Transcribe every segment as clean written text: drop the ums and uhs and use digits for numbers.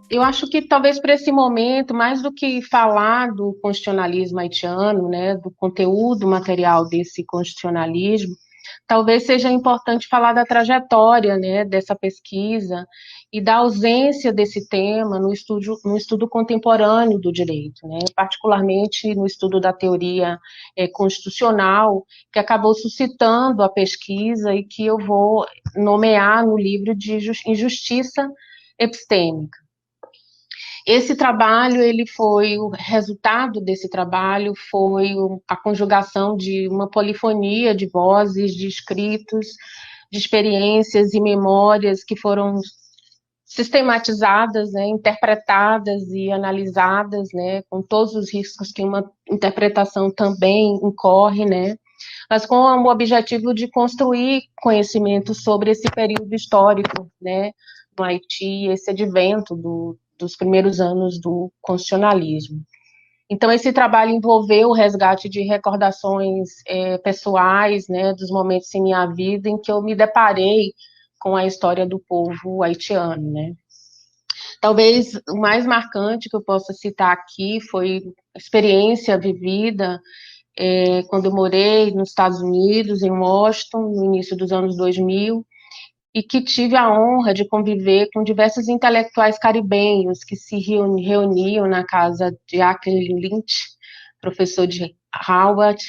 Eu acho que talvez para esse momento, mais do que falar do constitucionalismo haitiano, né, do conteúdo material desse constitucionalismo, talvez seja importante falar da trajetória, né, dessa pesquisa e da ausência desse tema no estudo contemporâneo do direito, né, particularmente no estudo da teoria constitucional, que acabou suscitando a pesquisa e que eu vou nomear no livro de Injustiça Epistêmica. Esse trabalho, ele foi, o resultado desse trabalho foi a conjugação de uma polifonia de vozes, de escritos, de experiências e memórias que foram sistematizadas, né, interpretadas e analisadas, né, com todos os riscos que uma interpretação também incorre, né, mas com o objetivo de construir conhecimento sobre esse período histórico, né, no Haiti, esse advento dos primeiros anos do constitucionalismo. Então, esse trabalho envolveu o resgate de recordações pessoais, né, dos momentos em minha vida em que eu me deparei com a história do povo haitiano, né. Talvez o mais marcante que eu possa citar aqui foi a experiência vivida quando eu morei nos Estados Unidos, em Washington, no início dos anos 2000, e que tive a honra de conviver com diversos intelectuais caribenhos que se reuniam na casa de Ackley Lynch, professor de Harvard,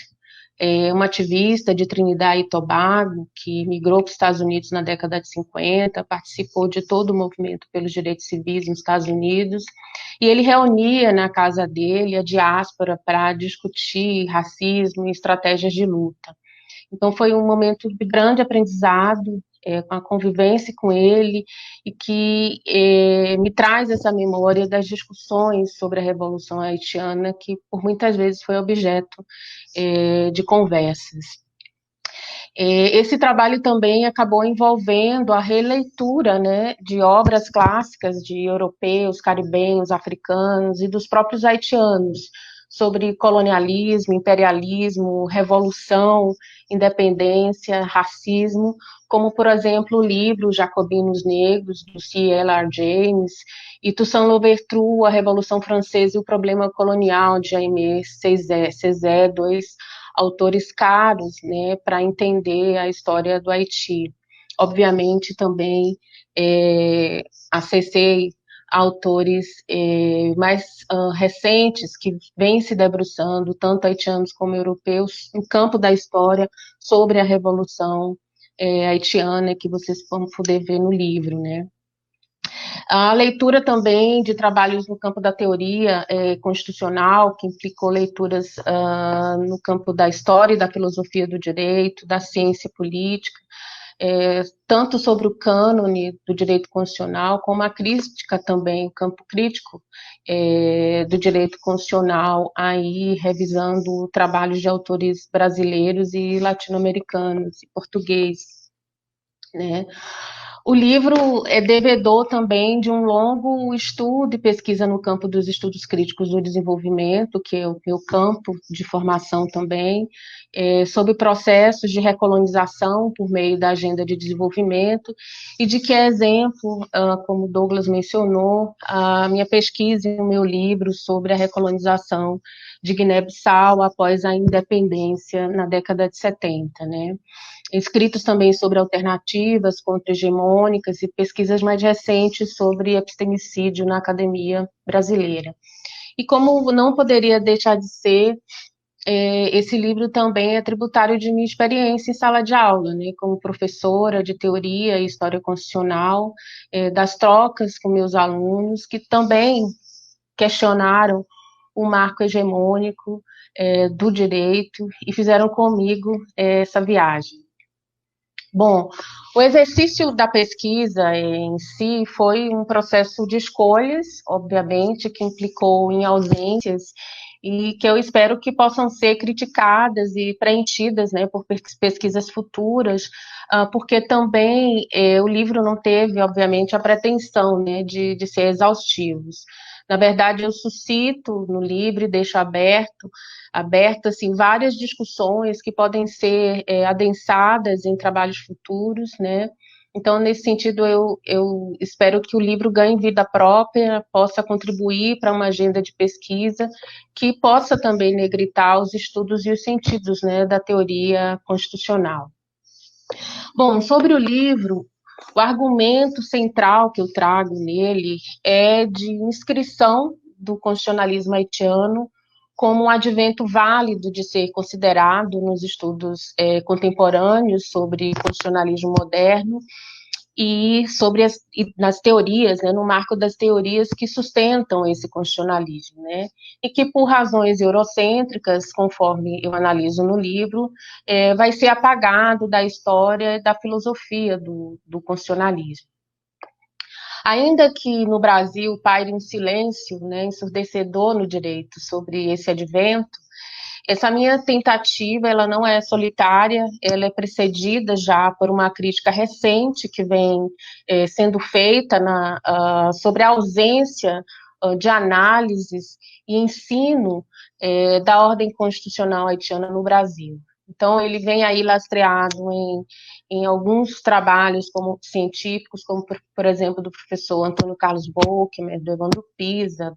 uma ativista de Trinidad e Tobago, que migrou para os Estados Unidos na década de 50, participou de todo o movimento pelos direitos civis nos Estados Unidos, e ele reunia na casa dele a diáspora para discutir racismo e estratégias de luta. Então, foi um momento de grande aprendizado, com a convivência com ele, e que me traz essa memória das discussões sobre a Revolução Haitiana, que por muitas vezes foi objeto de conversas. Esse trabalho também acabou envolvendo a releitura, né, de obras clássicas de europeus, caribenhos, africanos e dos próprios haitianos, sobre colonialismo, imperialismo, revolução, independência, racismo, como, por exemplo, o livro Jacobinos Negros, do C.L.R. James, e Toussaint Louverture, A Revolução Francesa e o Problema Colonial, de Aimé Césaire, dois autores caros, né, para entender a história do Haiti. Obviamente, também acessei autores mais recentes que vêm se debruçando, tanto haitianos como europeus, no campo da história sobre a Revolução haitiana, que vocês vão poder ver no livro, né? A leitura também de trabalhos no campo da teoria constitucional, que implicou leituras no campo da história e da filosofia do direito, da ciência política, tanto sobre o cânone do direito constitucional, como a crítica também, o campo crítico do direito constitucional, aí revisando trabalhos de autores brasileiros e latino-americanos, e português, né? O livro é devedor também de um longo estudo e pesquisa no campo dos estudos críticos do desenvolvimento, que é o meu campo de formação também, sobre processos de recolonização por meio da agenda de desenvolvimento, e de que é exemplo, como Douglas mencionou, a minha pesquisa e o meu livro sobre a recolonização de Guiné-Bissau após a independência na década de 70, né? Escritos também sobre alternativas contra-hegemônicas e pesquisas mais recentes sobre epistemicídio na academia brasileira. E como não poderia deixar de ser, esse livro também é tributário de minha experiência em sala de aula, né, como professora de teoria e história constitucional, das trocas com meus alunos, que também questionaram o marco hegemônico do direito e fizeram comigo essa viagem. Bom, o exercício da pesquisa em si foi um processo de escolhas, obviamente, que implicou em ausências e que eu espero que possam ser criticadas e preenchidas, né, por pesquisas futuras, porque também o livro não teve, obviamente, a pretensão, né, de ser exaustivo. Na verdade, eu suscito no livro e deixo aberto assim, várias discussões que podem ser adensadas em trabalhos futuros, né? Então, nesse sentido, eu espero que o livro ganhe vida própria, possa contribuir para uma agenda de pesquisa que possa também negritar os estudos e os sentidos, né, da teoria constitucional. Bom, sobre o livro, o argumento central que eu trago nele é de inscrição do constitucionalismo haitiano como um advento válido de ser considerado nos estudos contemporâneos sobre constitucionalismo moderno e sobre nas teorias, né, no marco das teorias que sustentam esse constitucionalismo, né, e que por razões eurocêntricas, conforme eu analiso no livro, vai ser apagado da história e da filosofia do constitucionalismo. Ainda que no Brasil paire um silêncio, né, ensurdecedor no direito sobre esse advento, essa minha tentativa, ela não é solitária, ela é precedida já por uma crítica recente que vem sendo feita sobre a ausência de análises e ensino da ordem constitucional haitiana no Brasil. Então, ele vem aí lastreado em alguns trabalhos como científicos, como, por exemplo, do professor Antônio Carlos Bockmer, do Evandro Pisa,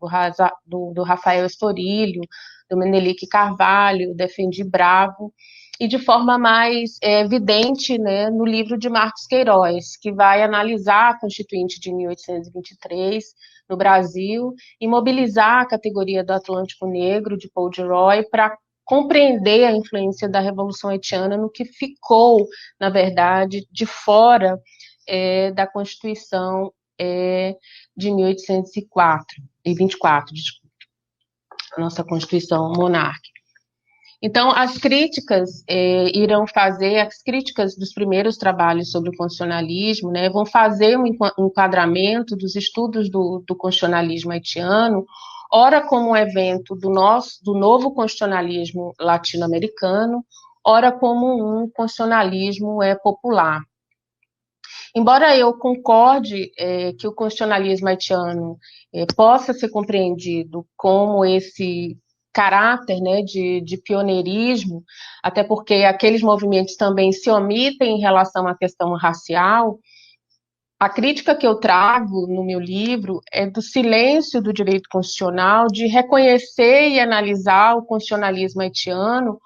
do Rafael Estorilho, do Menelik Carvalho, Defendi Bravo, e de forma mais evidente, né, no livro de Marcos Queiroz, que vai analisar a Constituinte de 1823 no Brasil e mobilizar a categoria do Atlântico Negro, de Paul de Roy, para compreender a influência da Revolução Haitiana no que ficou, na verdade, de fora da Constituição de 1804, e 24, desculpa, a nossa Constituição monárquica. Então, as críticas irão fazer, as críticas dos primeiros trabalhos sobre o constitucionalismo, né, vão fazer um enquadramento dos estudos do constitucionalismo haitiano, ora como um evento do novo constitucionalismo latino-americano, ora como um constitucionalismo popular. Embora eu concorde que o constitucionalismo haitiano possa ser compreendido como esse caráter, né, de pioneirismo, até porque aqueles movimentos também se omitem em relação à questão racial, a crítica que eu trago no meu livro é do silêncio do direito constitucional de reconhecer e analisar o constitucionalismo haitiano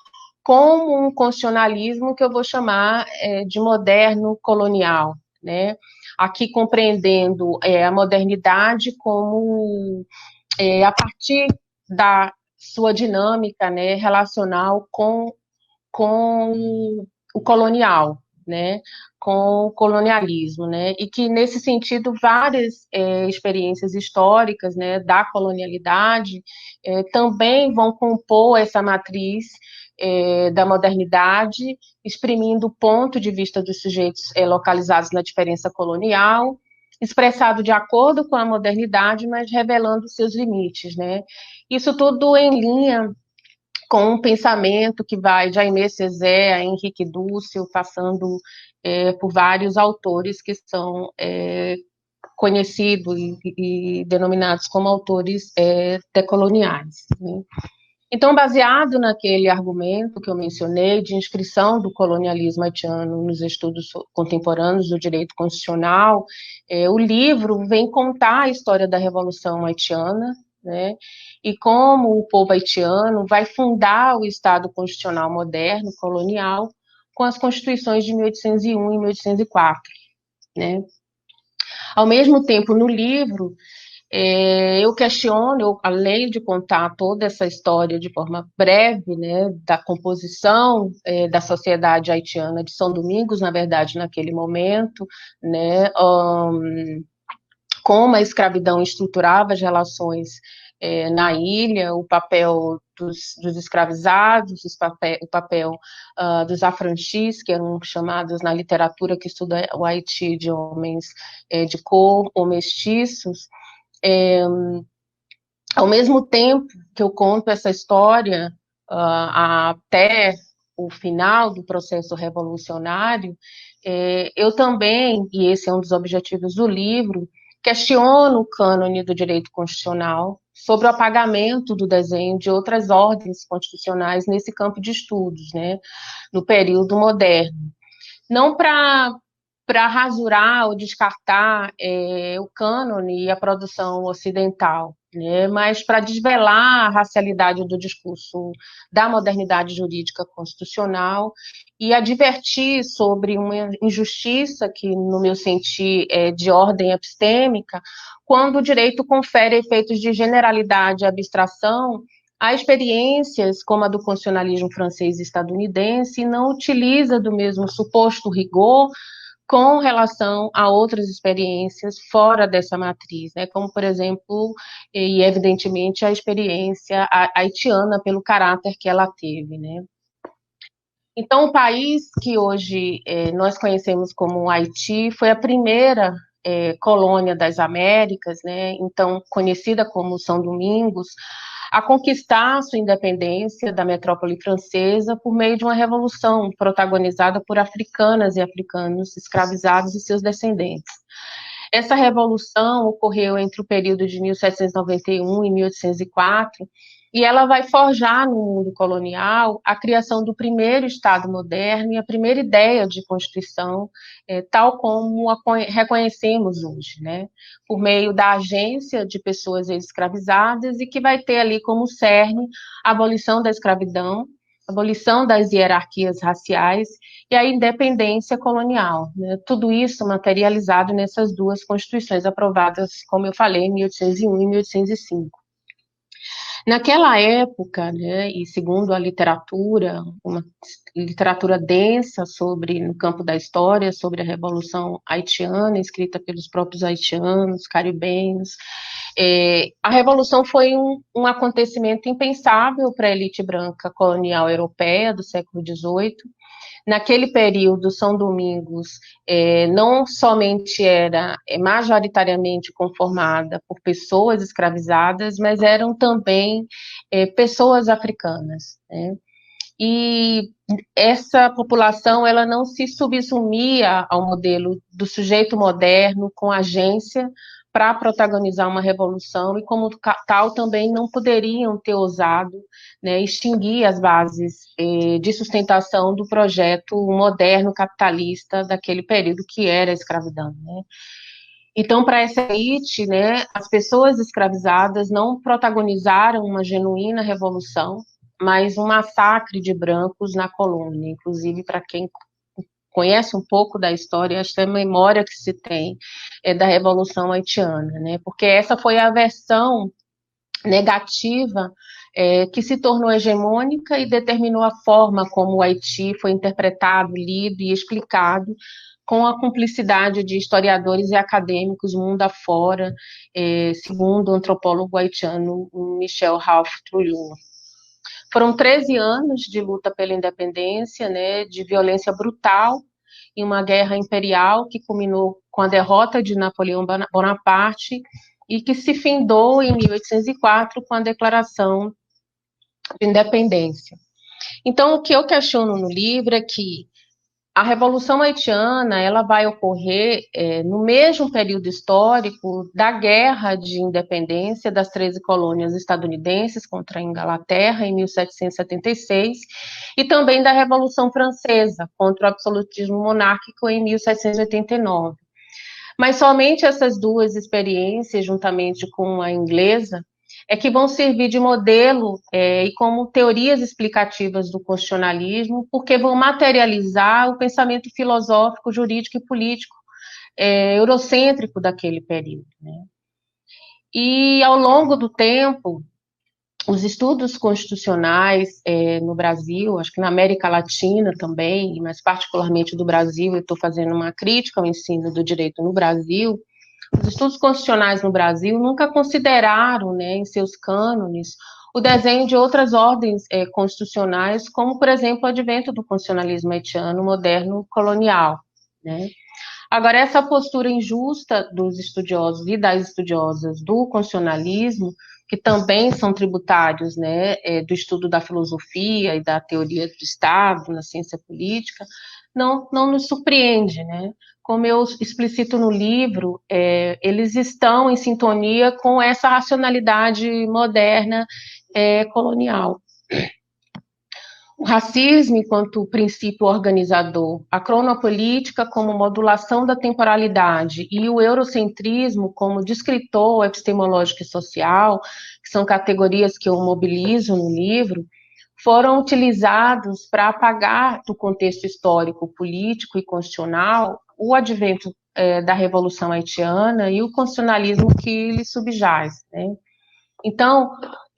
como um constitucionalismo que eu vou chamar de moderno colonial, né? Aqui compreendendo a modernidade como a partir da sua dinâmica, né, relacional com o colonial, né, com o colonialismo, né, e que nesse sentido várias experiências históricas, né, da colonialidade também vão compor essa matriz da modernidade, exprimindo o ponto de vista dos sujeitos localizados na diferença colonial, expressado de acordo com a modernidade, mas revelando seus limites, né? Isso tudo em linha com um pensamento que vai de Aimé Césaire a Henrique Dussel, passando por vários autores que são conhecidos e denominados como autores decoloniais, né? Então, baseado naquele argumento que eu mencionei de inscrição do colonialismo haitiano nos estudos contemporâneos do direito constitucional, o livro vem contar a história da Revolução Haitiana, né, e como o povo haitiano vai fundar o Estado constitucional moderno, colonial, com as constituições de 1801 e 1804, né. Ao mesmo tempo, no livro, eu questiono, além de contar toda essa história de forma breve, né, da composição da sociedade haitiana de São Domingos, na verdade, naquele momento, né, como a escravidão estruturava as relações na ilha, o papel dos escravizados, o papel dos affranchis, que eram chamados na literatura que estuda o Haiti de homens de cor ou mestiços. Ao mesmo tempo que eu conto essa história até o final do processo revolucionário, eu também, e esse é um dos objetivos do livro, questiono o cânone do direito constitucional sobre o apagamento do desenho de outras ordens constitucionais nesse campo de estudos, né, no período moderno. Não para para rasurar ou descartar o cânone e a produção ocidental, né? Mas para desvelar a racialidade do discurso da modernidade jurídica constitucional e advertir sobre uma injustiça que, no meu sentir, é de ordem epistêmica, quando o direito confere efeitos de generalidade e abstração a experiências como a do constitucionalismo francês e estadunidense e não utiliza do mesmo suposto rigor com relação a outras experiências fora dessa matriz, né? Como, por exemplo, e evidentemente a experiência haitiana pelo caráter que ela teve, né? Então, o país que hoje nós conhecemos como Haiti foi a primeira colônia das Américas, né? Então conhecida como São Domingos, a conquistar sua independência da metrópole francesa por meio de uma revolução protagonizada por africanas e africanos escravizados e seus descendentes. Essa revolução ocorreu entre o período de 1791 e 1804, e ela vai forjar no mundo colonial a criação do primeiro Estado moderno e a primeira ideia de Constituição, tal como a reconhecemos hoje, né? Por meio da agência de pessoas escravizadas e que vai ter ali como cerne a abolição da escravidão, a abolição das hierarquias raciais e a independência colonial, né? Tudo isso materializado nessas duas constituições aprovadas, como eu falei, em 1801 e 1805. Naquela época, né, e segundo a literatura, uma literatura densa sobre, no campo da história, sobre a Revolução Haitiana, escrita pelos próprios haitianos, caribenhos, a Revolução foi um acontecimento impensável para a elite branca colonial europeia do século XVIII. Naquele período, São Domingos não somente era majoritariamente conformada por pessoas escravizadas, mas eram também pessoas africanas, né? E essa população ela não se subsumia ao modelo do sujeito moderno com agência para protagonizar uma revolução e como tal também não poderiam ter ousado, né, extinguir as bases de sustentação do projeto moderno capitalista daquele período que era a escravidão, né? Então, para essa elite, né, as pessoas escravizadas não protagonizaram uma genuína revolução, mas um massacre de brancos na colônia. Inclusive, para quem conhece um pouco da história, acho que a memória que se tem é da Revolução Haitiana, né? Porque essa foi a versão negativa que se tornou hegemônica e determinou a forma como o Haiti foi interpretado, lido e explicado com a cumplicidade de historiadores e acadêmicos mundo afora, segundo o antropólogo haitiano Michel Ralph Trujillo. Foram 13 anos de luta pela independência, né, de violência brutal, em uma guerra imperial que culminou com a derrota de Napoleão Bonaparte e que se findou em 1804 com a Declaração de Independência. Então, o que eu questiono no livro é que a Revolução Haitiana ela vai ocorrer no mesmo período histórico da Guerra de Independência das 13 colônias estadunidenses contra a Inglaterra em 1776 e também da Revolução Francesa contra o absolutismo monárquico em 1789. Mas somente essas duas experiências, juntamente com a inglesa, é que vão servir de modelo e como teorias explicativas do constitucionalismo, porque vão materializar o pensamento filosófico, jurídico e político eurocêntrico daquele período, né? E ao longo do tempo, os estudos constitucionais no Brasil, acho que na América Latina também, mas particularmente do Brasil, eu estou fazendo uma crítica ao ensino do direito no Brasil. Os estudos constitucionais no Brasil nunca consideraram, né, em seus cânones, o desenho de outras ordens constitucionais, como, por exemplo, o advento do constitucionalismo haitiano moderno colonial, né? Agora, essa postura injusta dos estudiosos e das estudiosas do constitucionalismo, que também são tributários, né, do estudo da filosofia e da teoria do Estado, na ciência política, não nos surpreende, né? Como eu explicito no livro, eles estão em sintonia com essa racionalidade moderna colonial. O racismo enquanto princípio organizador, a cronopolítica como modulação da temporalidade e o eurocentrismo como descritor epistemológico e social, que são categorias que eu mobilizo no livro, foram utilizados para apagar do contexto histórico, político e constitucional o advento da Revolução Haitiana e o constitucionalismo que lhe subjaz, né? Então,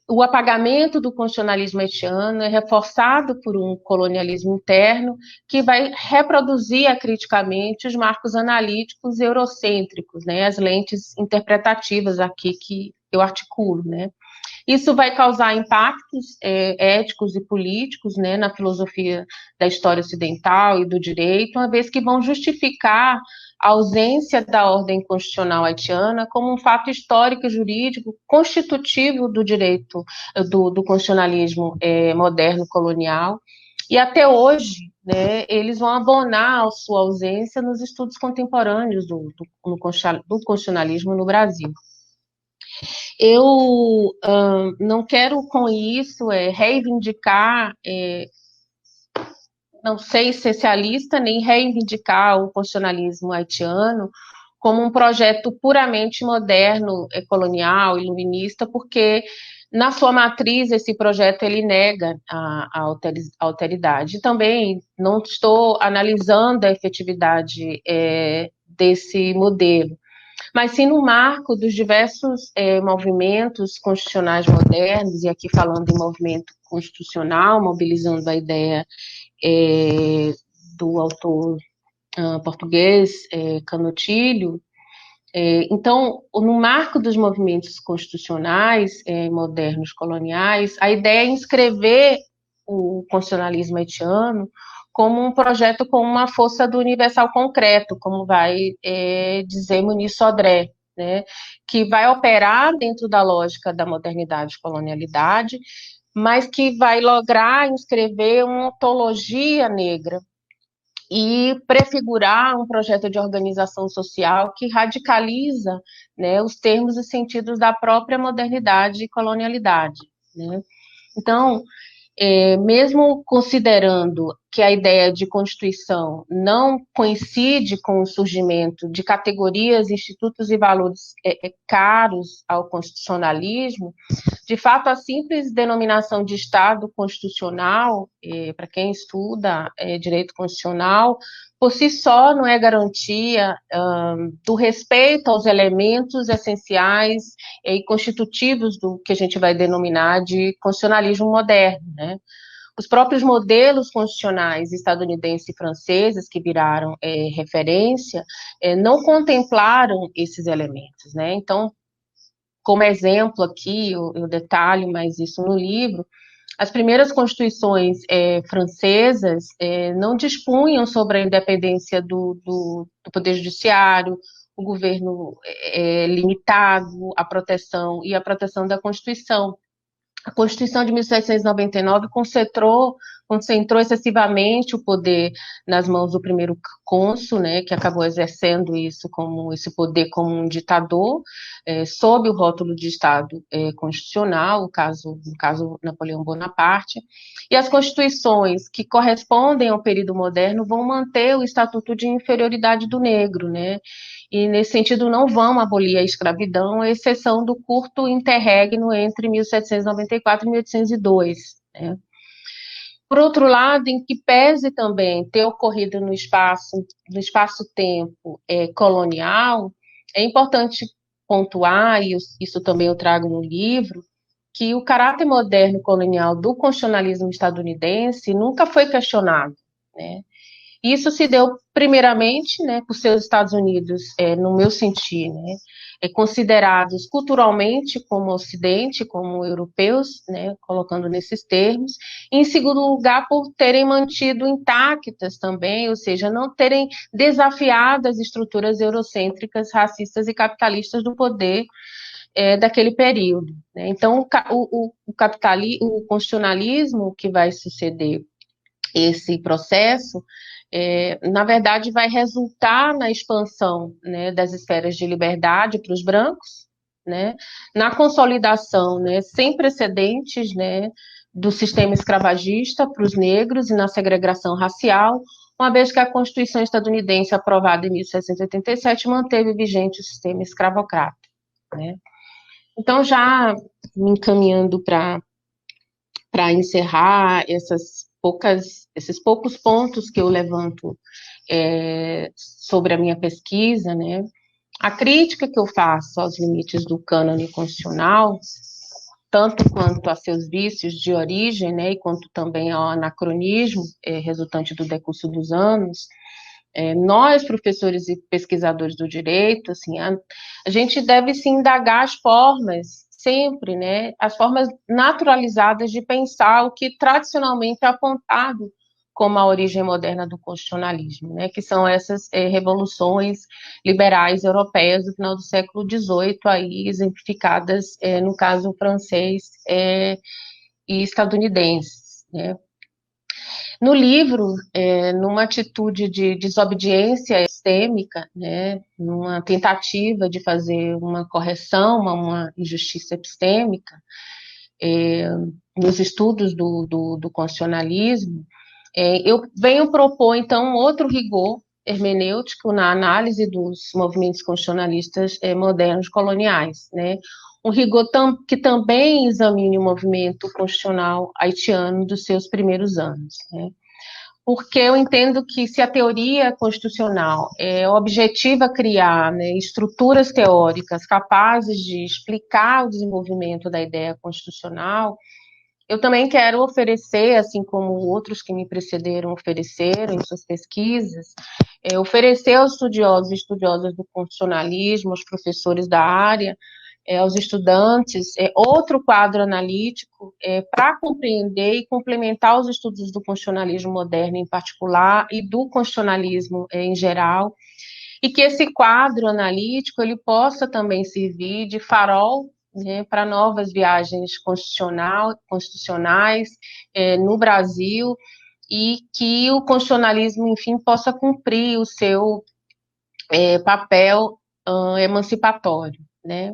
o apagamento do constitucionalismo haitiano é reforçado por um colonialismo interno que vai reproduzir acriticamente os marcos analíticos eurocêntricos, né, as lentes interpretativas aqui que eu articulo, né. Isso vai causar impactos éticos e políticos, né, na filosofia da história ocidental e do direito, uma vez que vão justificar a ausência da ordem constitucional haitiana como um fato histórico e jurídico constitutivo do direito do constitucionalismo moderno colonial. E até hoje, né, eles vão abonar a sua ausência nos estudos contemporâneos do constitucionalismo no Brasil. Eu não quero com isso reivindicar, não ser especialista, nem reivindicar o constitucionalismo haitiano como um projeto puramente moderno, colonial, iluminista, porque na sua matriz esse projeto ele nega a alteridade. E também não estou analisando a efetividade desse modelo, mas sim no marco dos diversos movimentos constitucionais modernos, e aqui falando em movimento constitucional, mobilizando a ideia do autor português Canutilho. Então, no marco dos movimentos constitucionais modernos coloniais, a ideia é inscrever o constitucionalismo haitiano como um projeto com uma força do universal concreto, como vai dizer Muniz Sodré, né, que vai operar dentro da lógica da modernidade e colonialidade, mas que vai lograr inscrever uma ontologia negra e prefigurar um projeto de organização social que radicaliza, né, os termos e sentidos da própria modernidade e colonialidade, né? Então, mesmo considerando que a ideia de Constituição não coincide com o surgimento de categorias, institutos e valores caros ao constitucionalismo, de fato, a simples denominação de Estado constitucional, para quem estuda direito constitucional, por si só não é garantia do respeito aos elementos essenciais e constitutivos do que a gente vai denominar de constitucionalismo moderno, né? Os próprios modelos constitucionais estadunidenses e franceses, que viraram referência, não contemplaram esses elementos, né? Então, como exemplo aqui, eu detalho mais isso no livro, as primeiras constituições francesas não dispunham sobre a independência do poder judiciário, o governo limitado, a proteção da Constituição. A Constituição de 1799 concentrou excessivamente o poder nas mãos do primeiro cônsul, né, que acabou exercendo esse poder como um ditador, sob o rótulo de Estado constitucional, no caso Napoleão Bonaparte. E as constituições que correspondem ao período moderno vão manter o estatuto de inferioridade do negro, né? E, nesse sentido, não vão abolir a escravidão, à exceção do curto interregno entre 1794 e 1802. Né? Por outro lado, em que pese também ter ocorrido no espaço-tempo colonial, é importante pontuar, e isso também eu trago no livro, que o caráter moderno colonial do constitucionalismo estadunidense nunca foi questionado, né? Isso se deu primeiramente, né, por seus Estados Unidos, no meu sentir, né, considerados culturalmente como Ocidente, como europeus, né, colocando nesses termos, e, em segundo lugar, por terem mantido intactas também, ou seja, não terem desafiado as estruturas eurocêntricas, racistas e capitalistas do poder daquele período. Né. Então, o constitucionalismo que vai suceder esse processo, na verdade, vai resultar na expansão, né, das esferas de liberdade para os brancos, né, na consolidação, né, sem precedentes, né, do sistema escravagista para os negros e na segregação racial, uma vez que a Constituição estadunidense, aprovada em 1787, manteve vigente o sistema escravocrata, né? Então, já me encaminhando para encerrar esses poucos pontos que eu levanto sobre a minha pesquisa, né? A crítica que eu faço aos limites do cânone constitucional, tanto quanto a seus vícios de origem, né, e quanto também ao anacronismo resultante do decurso dos anos, nós, professores e pesquisadores do direito, assim, a gente deve se indagar as formas, sempre, né, as formas naturalizadas de pensar o que tradicionalmente é apontado como a origem moderna do constitucionalismo, né, que são essas revoluções liberais europeias do final do século XVIII, aí exemplificadas no caso francês e estadunidense, né. No livro, numa atitude de desobediência epistêmica, né, numa tentativa de fazer uma correção, uma injustiça epistêmica, nos estudos do constitucionalismo, eu venho propor, então, outro rigor hermenêutico na análise dos movimentos constitucionalistas modernos coloniais, né? Um rigor que também examine o movimento constitucional haitiano dos seus primeiros anos, né? Porque eu entendo que se a teoria constitucional objetiva criar, né, estruturas teóricas capazes de explicar o desenvolvimento da ideia constitucional, eu também quero oferecer, assim como outros que me precederam ofereceram em suas pesquisas, oferecer aos estudiosos e estudiosas do constitucionalismo, aos professores da área, aos estudantes, outro quadro analítico para compreender e complementar os estudos do constitucionalismo moderno em particular e do constitucionalismo em geral, e que esse quadro analítico ele possa também servir de farol, né, para novas viagens constitucionais no Brasil, e que o constitucionalismo, enfim, possa cumprir o seu papel emancipatório, né?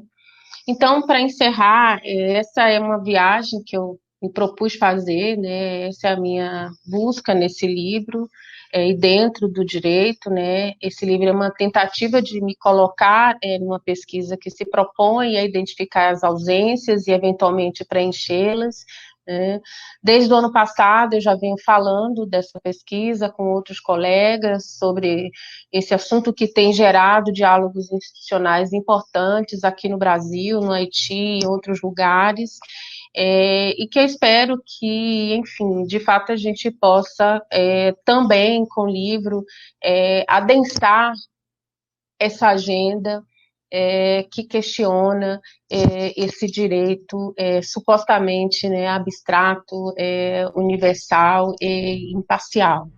Então, para encerrar, essa é uma viagem que eu me propus fazer, né? Essa é a minha busca nesse livro, e dentro do direito, né? Esse livro é uma tentativa de me colocar numa pesquisa que se propõe a identificar as ausências e, eventualmente, preenchê-las, né? Desde o ano passado, eu já venho falando dessa pesquisa com outros colegas sobre esse assunto que tem gerado diálogos institucionais importantes aqui no Brasil, no Haiti e em outros lugares, e que eu espero que, enfim, de fato a gente possa também, com o livro, adensar essa agenda que questiona esse direito supostamente, né, abstrato, universal e imparcial.